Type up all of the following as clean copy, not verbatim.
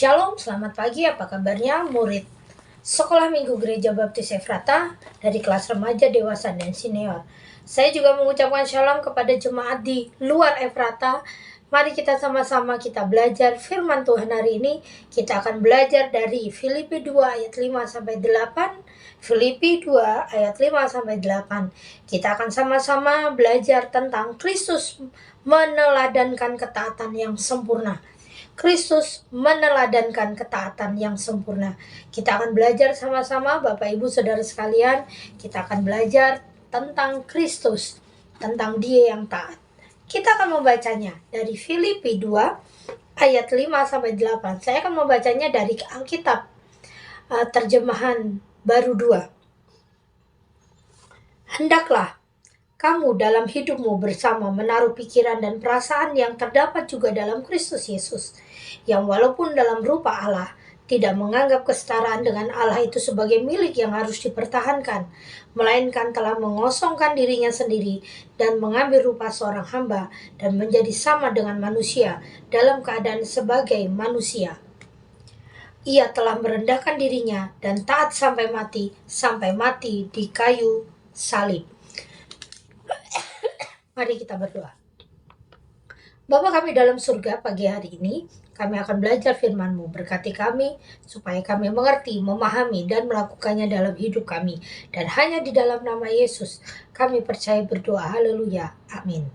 Shalom, selamat pagi, apa kabarnya murid Sekolah Minggu Gereja Baptis Efrata dari kelas remaja, dewasa, dan senior. Saya juga mengucapkan shalom kepada jemaat di luar Efrata. Mari kita sama-sama kita belajar firman Tuhan hari ini. Kita akan belajar dari Filipi 2 ayat 5-8. Filipi 2 ayat 5-8. Kita akan sama-sama belajar tentang Kristus meneladankan ketaatan yang sempurna. Kristus meneladankan ketaatan yang sempurna. Kita akan belajar sama-sama, Bapak Ibu Saudara sekalian. Kita akan belajar tentang Kristus, tentang Dia yang taat. Kita akan membacanya dari Filipi 2 ayat 5-8. Saya akan membacanya dari Alkitab terjemahan baru 2. Hendaklah kamu dalam hidupmu bersama menaruh pikiran dan perasaan yang terdapat juga dalam Kristus Yesus, yang walaupun dalam rupa Allah, tidak menganggap kesetaraan dengan Allah itu sebagai milik yang harus dipertahankan, melainkan telah mengosongkan dirinya sendiri dan mengambil rupa seorang hamba dan menjadi sama dengan manusia dalam keadaan sebagai manusia. Ia telah merendahkan dirinya dan taat sampai mati di kayu salib. Mari kita berdoa. Bapa kami dalam surga, pagi hari ini kami akan belajar firman-Mu. Berkati kami supaya kami mengerti, memahami, dan melakukannya dalam hidup kami. Dan hanya di dalam nama Yesus kami percaya berdoa. Haleluya. Amin.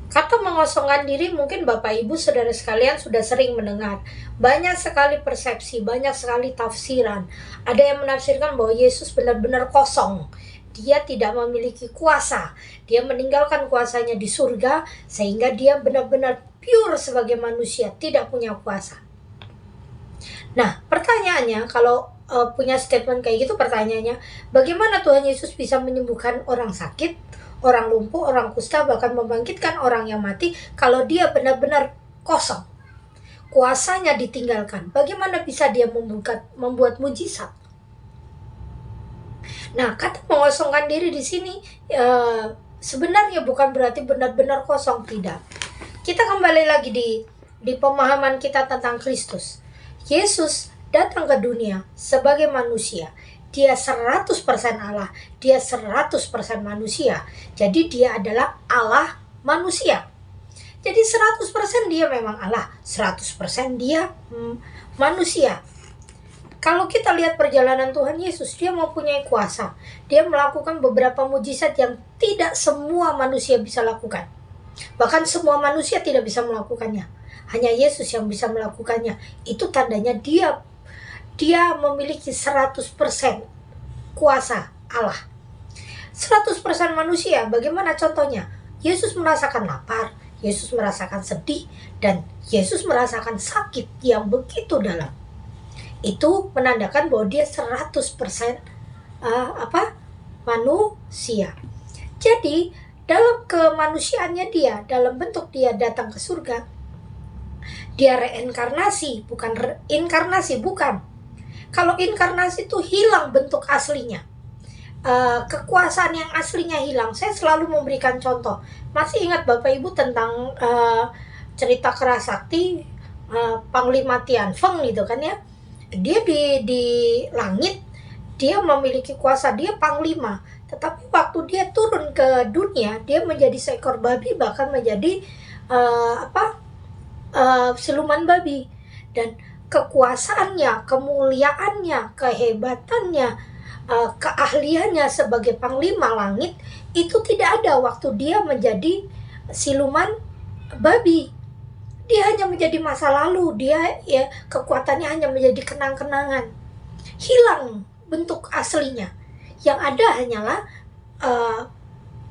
Kata mengosongkan diri mungkin Bapak Ibu Saudara sekalian sudah sering mendengar. Banyak sekali persepsi, banyak sekali tafsiran. Ada yang menafsirkan bahwa Yesus benar-benar kosong. Dia tidak memiliki kuasa. Dia meninggalkan kuasanya di surga sehingga dia benar-benar pure sebagai manusia, tidak punya kuasa. Nah, pertanyaannya kalau punya statement kayak gitu, pertanyaannya, bagaimana Tuhan Yesus bisa menyembuhkan orang sakit, orang lumpuh, orang kusta, bahkan membangkitkan orang yang mati kalau dia benar-benar kosong? Kuasanya ditinggalkan. Bagaimana bisa dia membuat mujizat? Nah, kata mengosongkan diri di sini sebenarnya bukan berarti benar-benar kosong, tidak. Kita kembali lagi di pemahaman kita tentang Kristus. Yesus datang ke dunia sebagai manusia. Dia 100% Allah, dia 100% manusia. Jadi dia adalah Allah manusia. Jadi 100% dia memang Allah, 100% dia manusia. Kalau kita lihat perjalanan Tuhan Yesus, dia mempunyai kuasa. Dia melakukan beberapa mujizat yang tidak semua manusia bisa lakukan. Bahkan semua manusia tidak bisa melakukannya. Hanya Yesus yang bisa melakukannya. Itu tandanya dia memiliki 100% kuasa Allah. 100% manusia. Bagaimana contohnya? Yesus merasakan lapar, Yesus merasakan sedih, dan Yesus merasakan sakit yang begitu dalam. Itu menandakan bahwa dia 100% manusia. Jadi dalam kemanusiaannya dia, dalam bentuk dia datang ke surga, dia reinkarnasi, bukan inkarnasi, bukan. Kalau inkarnasi itu hilang bentuk aslinya, kekuasaan yang aslinya hilang. Saya selalu memberikan contoh. Masih ingat Bapak Ibu tentang cerita Kerasakti, Panglima Tianfeng gitu kan ya? Dia di langit, dia memiliki kuasa, dia panglima. Tetapi waktu dia turun ke dunia, dia menjadi seekor babi, bahkan menjadi siluman babi. Dan kekuasaannya, kemuliaannya, kehebatannya, keahliannya sebagai panglima langit itu tidak ada waktu dia menjadi siluman babi. Dia hanya menjadi masa lalu, kekuatannya hanya menjadi kenang-kenangan. Hilang bentuk aslinya. Yang ada hanyalah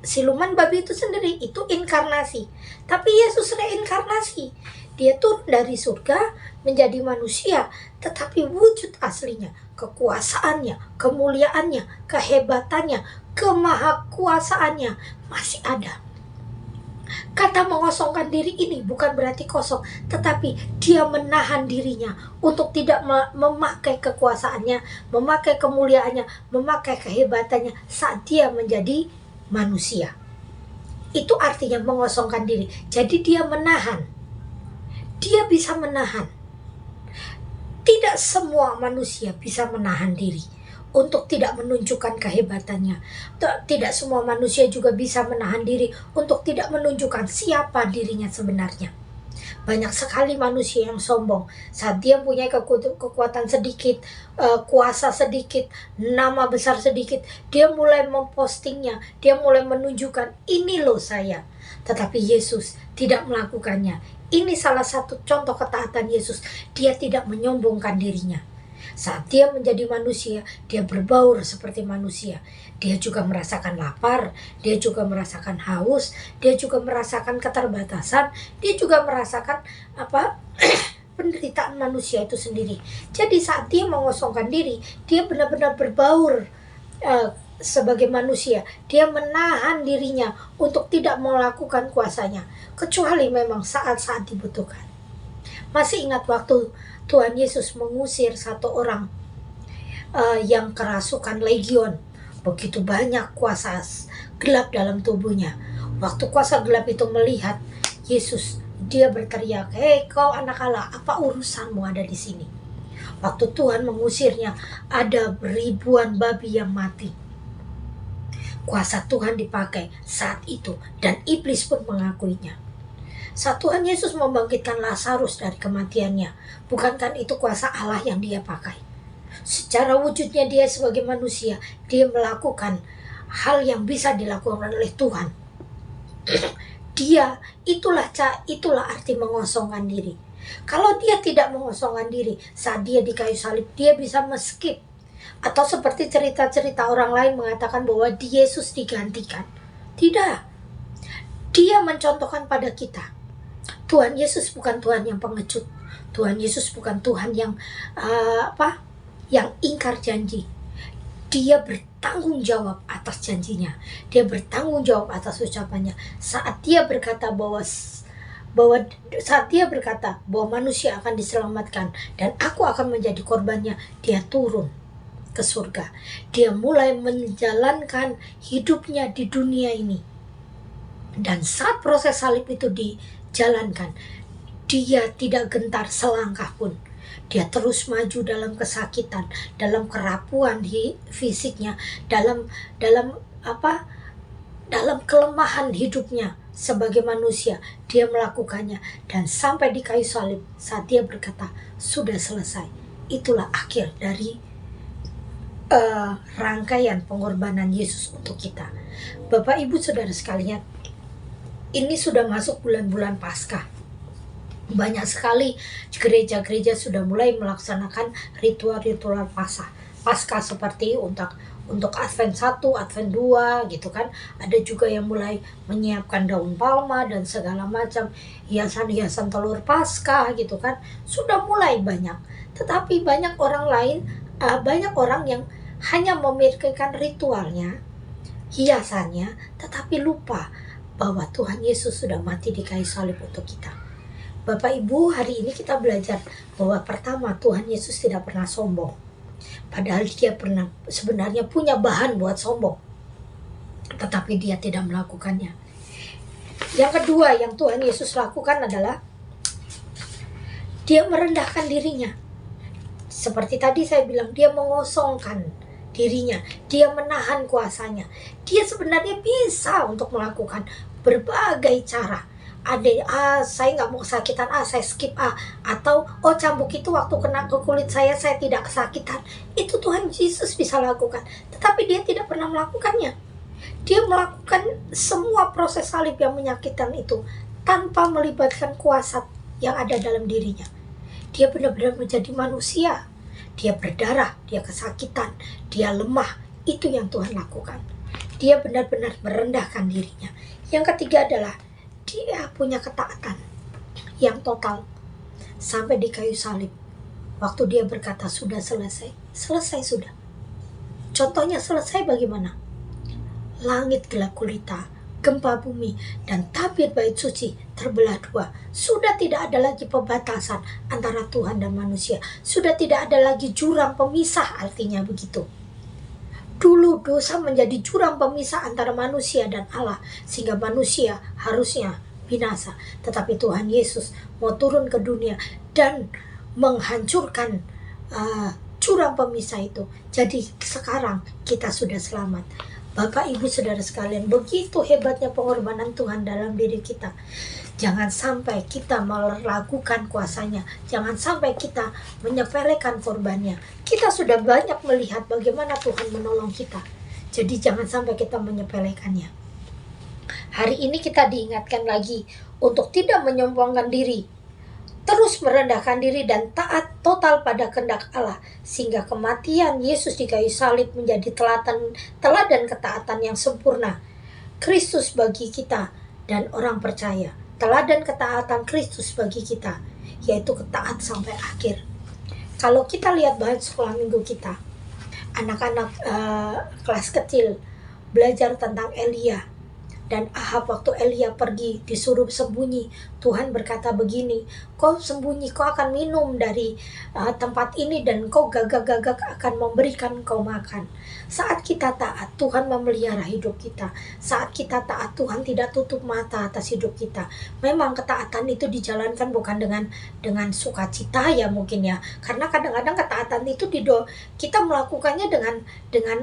siluman babi itu sendiri, itu inkarnasi. Tapi Yesus reinkarnasi. Dia turun dari surga menjadi manusia, tetapi wujud aslinya, kekuasaannya, kemuliaannya, kehebatannya, kemahakuasaannya masih ada. Kata mengosongkan diri ini bukan berarti kosong, tetapi dia menahan dirinya untuk tidak memakai kekuasaannya, memakai kemuliaannya, memakai kehebatannya saat dia menjadi manusia. Itu artinya mengosongkan diri. Jadi dia menahan. dia bisa menahan. Tidak semua manusia bisa menahan diri untuk tidak menunjukkan kehebatannya. Tidak semua manusia juga bisa menahan diri untuk tidak menunjukkan siapa dirinya sebenarnya. Banyak sekali manusia yang sombong saat dia punya kekuatan sedikit, kuasa sedikit, nama besar sedikit, dia mulai mempostingnya, dia mulai menunjukkan, ini loh saya. Tetapi Yesus tidak melakukannya. Ini salah satu contoh ketaatan Yesus. Dia tidak menyombongkan dirinya. Saat dia menjadi manusia, dia berbaur seperti manusia. Dia juga merasakan lapar, dia juga merasakan haus, dia juga merasakan keterbatasan, dia juga merasakan penderitaan manusia itu sendiri. Jadi saat dia mengosongkan diri, dia benar-benar berbaur sebagai manusia. Dia menahan dirinya untuk tidak melakukan kuasanya, kecuali memang saat-saat dibutuhkan. Masih ingat waktu Tuhan Yesus mengusir satu orang yang kerasukan legion. Begitu banyak kuasa gelap dalam tubuhnya. Waktu kuasa gelap itu melihat Yesus, dia berteriak, "Hei kau anak Allah, apa urusanmu ada di sini?" Waktu Tuhan mengusirnya, ada ribuan babi yang mati. Kuasa Tuhan dipakai saat itu, dan iblis pun mengakuinya. Saat Tuhan Yesus membangkitkan Lazarus dari kematiannya, bukankah itu kuasa Allah yang dia pakai? Secara wujudnya dia sebagai manusia, dia melakukan hal yang bisa dilakukan oleh Tuhan. Itulah arti mengosongkan diri. Kalau dia tidak mengosongkan diri, saat dia di kayu salib, dia bisa meskip. Atau seperti cerita-cerita orang lain mengatakan bahwa Yesus digantikan. Tidak. Dia mencontohkan pada kita, Tuhan Yesus bukan Tuhan yang pengecut. Tuhan Yesus bukan Tuhan yang yang ingkar janji. Dia bertanggung jawab atas janjinya. Dia bertanggung jawab atas ucapannya. Saat dia berkata bahwa manusia akan diselamatkan dan aku akan menjadi korbannya, dia turun ke surga. Dia mulai menjalankan hidupnya di dunia ini. Dan saat proses salib itu dijalankan, dia tidak gentar selangkah pun. Dia terus maju dalam kesakitan, dalam kerapuan fisiknya, dalam kelemahan hidupnya sebagai manusia. Dia melakukannya, dan sampai di kayu salib saat dia berkata, sudah selesai. Itulah akhir dari rangkaian pengorbanan Yesus untuk kita. Bapak Ibu Saudara sekalian, ini sudah masuk bulan-bulan Paskah. Banyak sekali gereja-gereja sudah mulai melaksanakan ritual-ritual Paskah seperti untuk Advent 1, Advent 2 gitu kan. Ada juga yang mulai menyiapkan daun palma dan segala macam hiasan-hiasan telur Paskah gitu kan. Sudah mulai banyak. Tetapi banyak orang yang hanya memikirkan ritualnya, hiasannya, tetapi lupa bahwa Tuhan Yesus sudah mati di kayu salib untuk kita. Bapak Ibu, hari ini kita belajar bahwa pertama, Tuhan Yesus tidak pernah sombong. Padahal dia sebenarnya punya bahan buat sombong, tetapi dia tidak melakukannya. Yang kedua yang Tuhan Yesus lakukan adalah dia merendahkan dirinya. Seperti tadi saya bilang, dia mengosongkan dirinya, dia menahan kuasanya. Dia sebenarnya bisa untuk melakukan berbagai cara. Saya nggak mau kesakitan, saya skip atau cambuk itu waktu kena ke kulit saya tidak kesakitan. Itu Tuhan Yesus bisa lakukan, tetapi dia tidak pernah melakukannya. Dia melakukan semua proses salib yang menyakitkan itu tanpa melibatkan kuasa yang ada dalam dirinya. Dia benar-benar menjadi manusia. Dia berdarah, dia kesakitan, dia lemah. Itu yang Tuhan lakukan. Dia benar-benar merendahkan dirinya. Yang ketiga adalah dia punya ketaatan yang total. Sampai di kayu salib, waktu dia berkata sudah selesai, selesai sudah. Contohnya selesai bagaimana? Langit gelap gulita, gempa bumi, dan tabir bait suci terbelah dua. Sudah tidak ada lagi pembatasan antara Tuhan dan manusia. Sudah tidak ada lagi jurang pemisah, artinya begitu. Dulu dosa menjadi jurang pemisah antara manusia dan Allah, sehingga manusia harusnya binasa. Tetapi Tuhan Yesus mau turun ke dunia dan menghancurkan jurang pemisah itu. Jadi sekarang kita sudah selamat. Bapak, Ibu, Saudara sekalian, begitu hebatnya pengorbanan Tuhan dalam diri kita. Jangan sampai kita meragukan kuasanya. Jangan sampai kita menyepelekan korbannya. Kita sudah banyak melihat bagaimana Tuhan menolong kita. Jadi jangan sampai kita menyepelekannya. Hari ini kita diingatkan lagi untuk tidak menyombongkan diri, terus merendahkan diri dan taat total pada kehendak Allah, sehingga kematian Yesus di kayu salib menjadi teladan ketaatan yang sempurna Kristus bagi kita dan orang percaya. Teladan ketaatan Kristus bagi kita, yaitu ketaat sampai akhir. Kalau kita lihat bahan sekolah minggu kita, anak-anak kelas kecil belajar tentang Elia dan Ahab. Waktu Elia pergi disuruh sembunyi, Tuhan berkata begini, kau sembunyi, kau akan minum dari tempat ini dan kau gagak-gagak akan memberikan kau makan. Saat kita taat, Tuhan memelihara hidup kita. Saat kita taat, Tuhan tidak tutup mata atas hidup kita. Memang ketaatan itu dijalankan bukan dengan sukacita ya mungkin ya, karena kadang-kadang ketaatan itu kita melakukannya dengan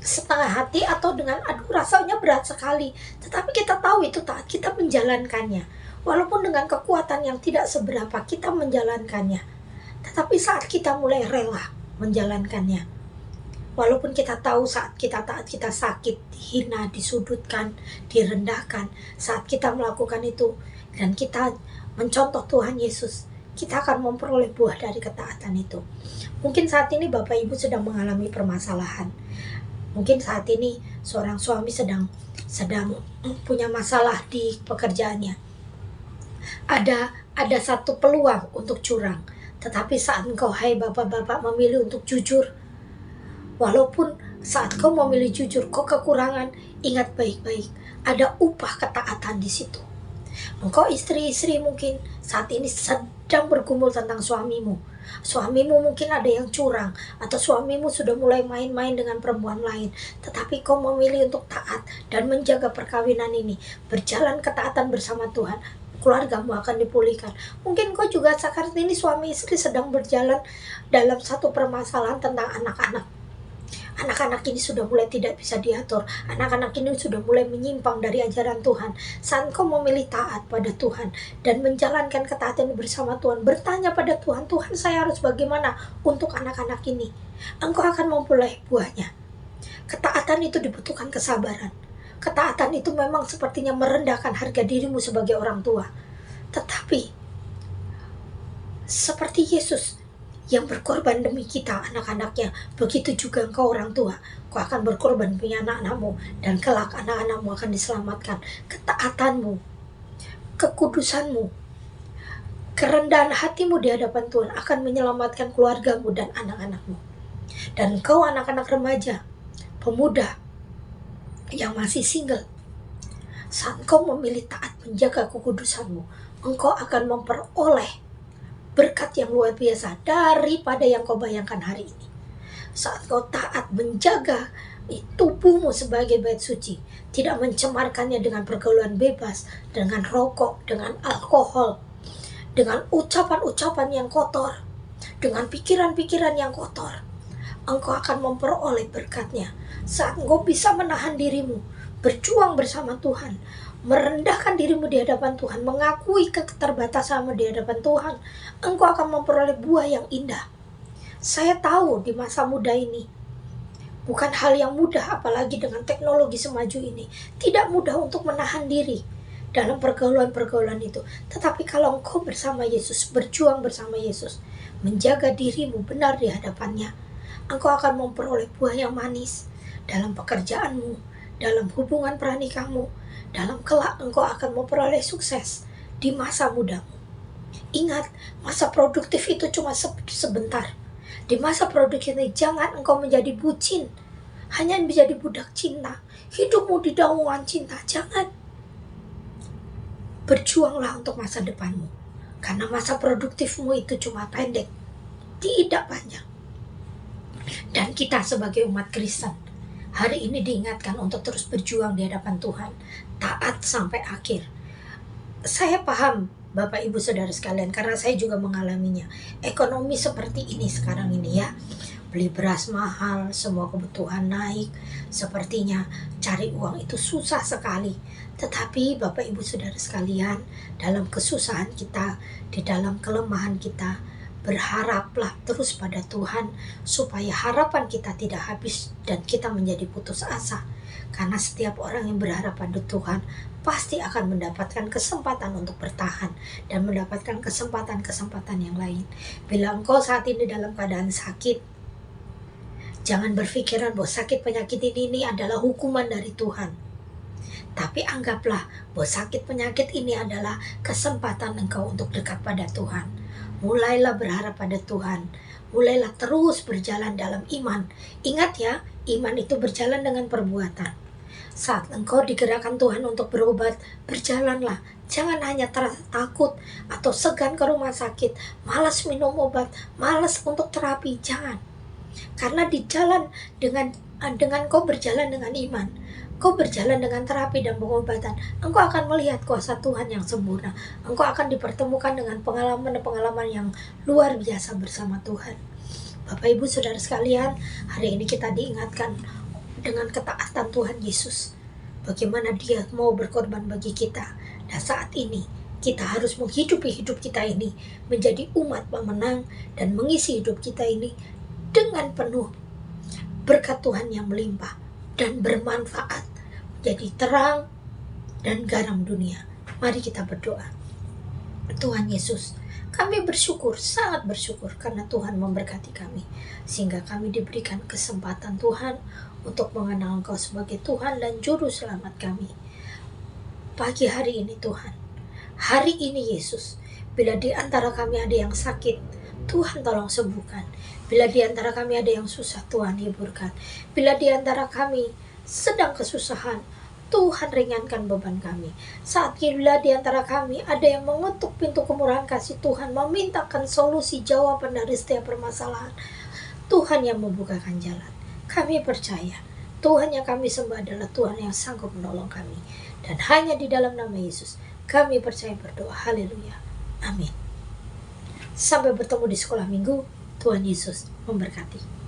setengah hati atau dengan rasanya berat sekali. Tetapi kita tahu itu taat, kita menjalankannya. Walaupun dengan kekuatan yang tidak seberapa, kita menjalankannya. Tetapi saat kita mulai rela menjalankannya, walaupun kita tahu saat kita taat kita sakit, dihina, disudutkan, direndahkan, saat kita melakukan itu dan kita mencontoh Tuhan Yesus, kita akan memperoleh buah dari ketaatan itu. Mungkin saat ini Bapak Ibu sedang mengalami permasalahan. Mungkin saat ini seorang suami sedang punya masalah di pekerjaannya. Ada satu peluang untuk curang. Tetapi saat engkau, hai bapak-bapak, memilih untuk jujur, walaupun saat kau memilih jujur, kau kekurangan, ingat baik-baik, ada upah ketaatan di situ. Engkau istri-istri mungkin saat ini sedang bergumul tentang suamimu. Suamimu mungkin ada yang curang, atau suamimu sudah mulai main-main dengan perempuan lain. Tetapi kau memilih untuk taat dan menjaga perkawinan ini, berjalan ketaatan bersama Tuhan, keluargamu akan dipulihkan. Mungkin kau juga saat ini suami istri sedang berjalan dalam satu permasalahan tentang anak-anak. Anak-anak ini sudah mulai tidak bisa diatur. Anak-anak ini sudah mulai menyimpang dari ajaran Tuhan. Saat kau memilih taat pada Tuhan dan menjalankan ketaatan bersama Tuhan, bertanya pada Tuhan, Tuhan saya harus bagaimana untuk anak-anak ini? Engkau akan memperoleh buahnya. Ketaatan itu dibutuhkan kesabaran. Ketaatan itu memang sepertinya merendahkan harga dirimu sebagai orang tua. Tetapi seperti Yesus yang berkorban demi kita, anak-anaknya, begitu juga engkau orang tua, kau akan berkorban demi anak-anakmu, dan kelak anak-anakmu akan diselamatkan. Ketaatanmu, kekudusanmu, kerendahan hatimu di hadapan Tuhan akan menyelamatkan keluargamu dan anak-anakmu. Dan kau anak-anak remaja, pemuda yang masih single, saat kau memilih taat menjaga kekudusanmu, engkau akan memperoleh berkat yang luar biasa daripada yang kau bayangkan hari ini. Saat kau taat menjaga tubuhmu sebagai bait suci, tidak mencemarkannya dengan pergaulan bebas, dengan rokok, dengan alkohol, dengan ucapan-ucapan yang kotor, dengan pikiran-pikiran yang kotor, engkau akan memperoleh berkatnya. Saat engkau bisa menahan dirimu, berjuang bersama Tuhan, merendahkan dirimu di hadapan Tuhan, mengakui keterbatasanmu di hadapan Tuhan, engkau akan memperoleh buah yang indah. Saya tahu di masa muda ini bukan hal yang mudah, apalagi dengan teknologi semaju ini. Tidak mudah untuk menahan diri dalam pergaulan-pergaulan itu. Tetapi kalau engkau bersama Yesus, berjuang bersama Yesus, menjaga dirimu benar di hadapannya, engkau akan memperoleh buah yang manis dalam pekerjaanmu, dalam hubungan pernikahanmu. Dalam kelak engkau akan memperoleh sukses di masa mudamu. Ingat, masa produktif itu cuma sebentar. Di masa produktif ini jangan engkau menjadi bucin, hanya menjadi budak cinta. Hidupmu di naungan cinta, jangan. Berjuanglah untuk masa depanmu, karena masa produktifmu itu cuma pendek, tidak panjang. Dan kita sebagai umat Kristen hari ini diingatkan untuk terus berjuang di hadapan Tuhan, taat sampai akhir. Saya paham Bapak Ibu Saudara sekalian, karena saya juga mengalaminya. Ekonomi seperti ini sekarang ini ya, beli beras mahal, semua kebutuhan naik, sepertinya cari uang itu susah sekali. Tetapi Bapak Ibu Saudara sekalian, dalam kesusahan kita, di dalam kelemahan kita, berharaplah terus pada Tuhan, supaya harapan kita tidak habis dan kita menjadi putus asa. Karena setiap orang yang berharap pada Tuhan pasti akan mendapatkan kesempatan untuk bertahan dan mendapatkan kesempatan-kesempatan yang lain. Bila engkau saat ini dalam keadaan sakit, jangan berpikiran bahwa sakit penyakit ini adalah hukuman dari Tuhan. Tapi anggaplah bahwa sakit penyakit ini adalah kesempatan engkau untuk dekat pada Tuhan. Mulailah berharap pada Tuhan. Mulailah terus berjalan dalam iman. Ingat ya, iman itu berjalan dengan perbuatan. Saat engkau digerakkan Tuhan untuk berobat, berjalanlah. Jangan hanya takut atau segan ke rumah sakit, malas minum obat, malas untuk terapi, jangan. Karena di jalan dengan kau berjalan dengan iman, kau berjalan dengan terapi dan pengobatan, engkau akan melihat kuasa Tuhan yang sempurna. Engkau akan dipertemukan dengan pengalaman-pengalaman yang luar biasa bersama Tuhan. Bapak Ibu Saudara sekalian, hari ini kita diingatkan dengan ketaatan Tuhan Yesus, bagaimana Dia mau berkorban bagi kita. Dan saat ini kita harus menghidupi hidup kita ini menjadi umat pemenang dan mengisi hidup kita ini dengan penuh berkat Tuhan yang melimpah dan bermanfaat, jadi terang dan garam dunia. Mari kita berdoa. Tuhan Yesus, kami bersyukur, sangat bersyukur karena Tuhan memberkati kami, sehingga kami diberikan kesempatan Tuhan untuk mengenal Engkau sebagai Tuhan dan Juru Selamat kami. Pagi hari ini Tuhan, hari ini Yesus, bila di antara kami ada yang sakit, Tuhan tolong sembuhkan. Bila di antara kami ada yang susah, Tuhan hiburkan. Bila di antara kami sedang kesusahan, Tuhan ringankan beban kami. Saat bila di antara kami ada yang mengetuk pintu kemurahan kasih Tuhan, memintakan solusi jawaban dari setiap permasalahan, Tuhan yang membukakan jalan. Kami percaya Tuhan yang kami sembah adalah Tuhan yang sanggup menolong kami. Dan hanya di dalam nama Yesus kami percaya berdoa. Haleluya. Amin. Sampai bertemu di sekolah minggu. Tuhan Yesus memberkati.